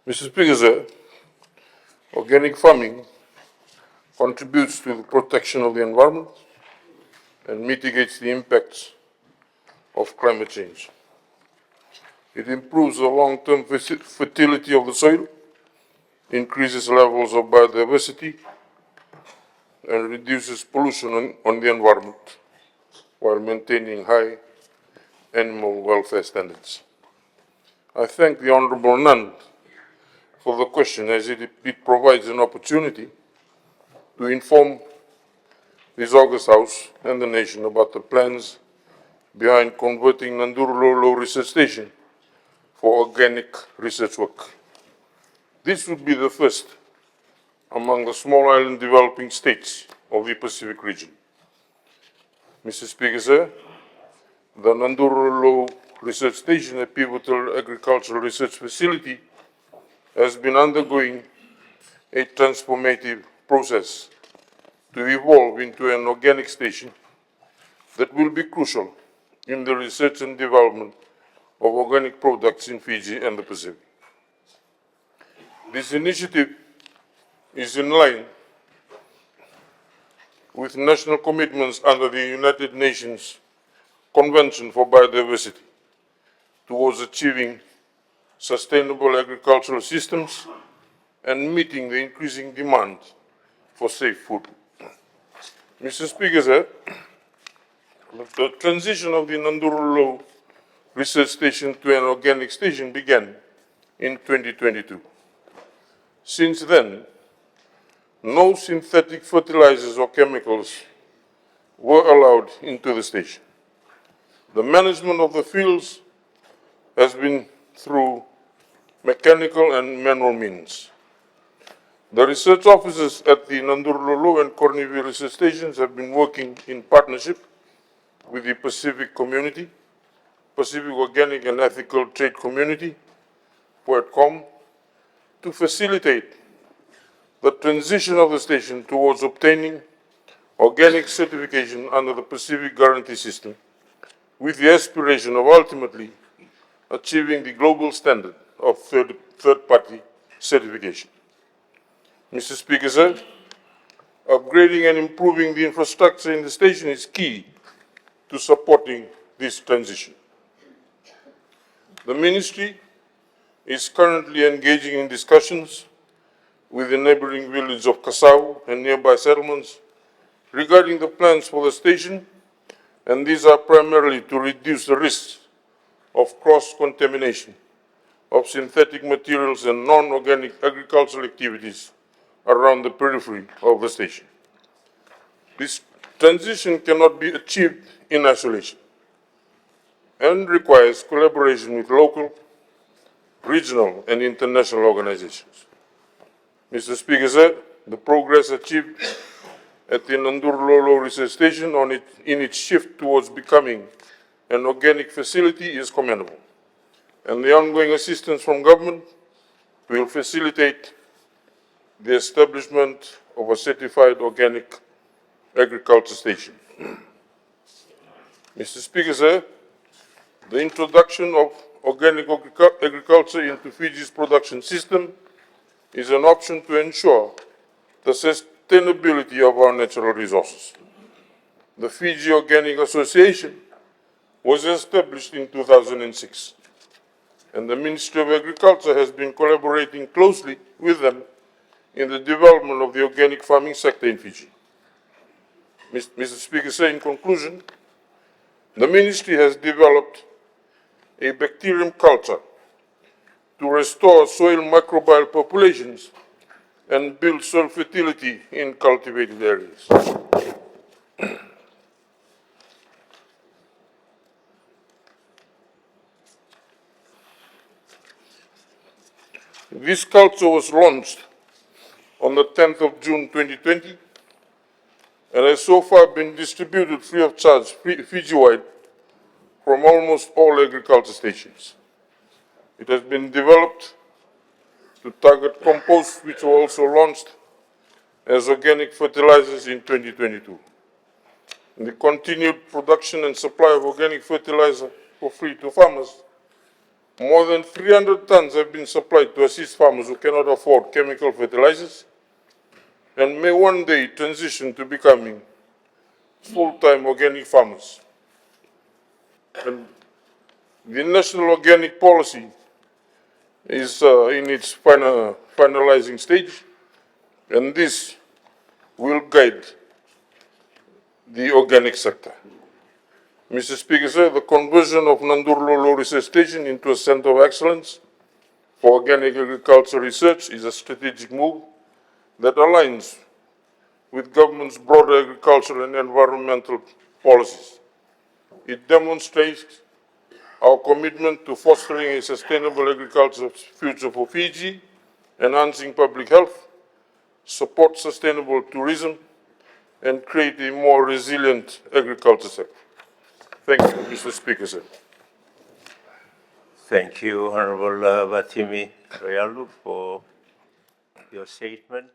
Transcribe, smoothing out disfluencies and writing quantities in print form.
Mr. Speaker, sir, organic farming contributes to the protection of the environment and mitigates the impacts of climate change. It improves the long-term fertility of the soil, increases levels of biodiversity, and reduces pollution on the environment while maintaining high animal welfare standards. I thank the Honourable Nand for the question, as it provides an opportunity to inform this August House and the nation about the plans behind converting Naduruloulou Research Station for organic research work. This would be the first among the small island developing states of the Pacific region. Mr. Speaker, sir, the Naduruloulou Research Station, a pivotal agricultural research facility, has been undergoing a transformative process to evolve into an organic station that will be crucial in the research and development of organic products in Fiji and the Pacific. This initiative is in line with national commitments under the United Nations Convention for Biodiversity towards achieving sustainable agricultural systems and meeting the increasing demand for safe food. Mr. Speaker, sir, the transition of the Naduruloulou Research Station to an organic station began in 2022. Since then, no synthetic fertilizers or chemicals were allowed into the station. The management of the fields has been through mechanical and manual means. The research officers at the Naduruloulou and Corneville research stations have been working in partnership with the Pacific Community, Pacific Organic and Ethical Trade Community, POETCOM, to facilitate the transition of the station towards obtaining organic certification under the Pacific Guarantee System, with the aspiration of ultimately achieving the global standard of third-party certification. Mr. Speaker, sir, upgrading and improving the infrastructure in the station is key to supporting this transition. The Ministry is currently engaging in discussions with the neighboring village of Kasau and nearby settlements regarding the plans for the station, and these are primarily to reduce the risks of cross-contamination of synthetic materials and non-organic agricultural activities around the periphery of the station. This transition cannot be achieved in isolation and requires collaboration with local, regional, and international organizations. Mr. Speaker, sir, the progress achieved at the Naduruloulou Research Station in its shift towards becoming an organic facility is commendable, and the ongoing assistance from government will facilitate the establishment of a certified organic agriculture station. Mr. Speaker, sir, the introduction of organic agriculture into Fiji's production system is an option to ensure the sustainability of our natural resources. The Fiji Organic Association was established in 2006, and the Ministry of Agriculture has been collaborating closely with them in the development of the organic farming sector in Fiji. Mr. Speaker, sir, in conclusion, the Ministry has developed a bacterium culture to restore soil microbial populations and build soil fertility in cultivated areas. This culture was launched on the 10th of June 2020 and has so far been distributed free of charge Fiji-wide from almost all agriculture stations. It has been developed to target composts, which were also launched as organic fertilizers in 2022. And the continued production and supply of organic fertilizer for free to farmers More than 300 tons have been supplied to assist farmers who cannot afford chemical fertilizers and may one day transition to becoming full-time organic farmers. And the national organic policy is in its finalizing stage, and this will guide the organic sector. Mr. Speaker, sir, the conversion of Naduruloulou Research Station into a center of excellence for organic agriculture research is a strategic move that aligns with government's broader agricultural and environmental policies. It demonstrates our commitment to fostering a sustainable agricultural future for Fiji, enhancing public health, support sustainable tourism, and create a more resilient agriculture sector. Thank you, Mr. Speaker, sir. Thank you, Honorable Vatimi Rayalu, for your statement.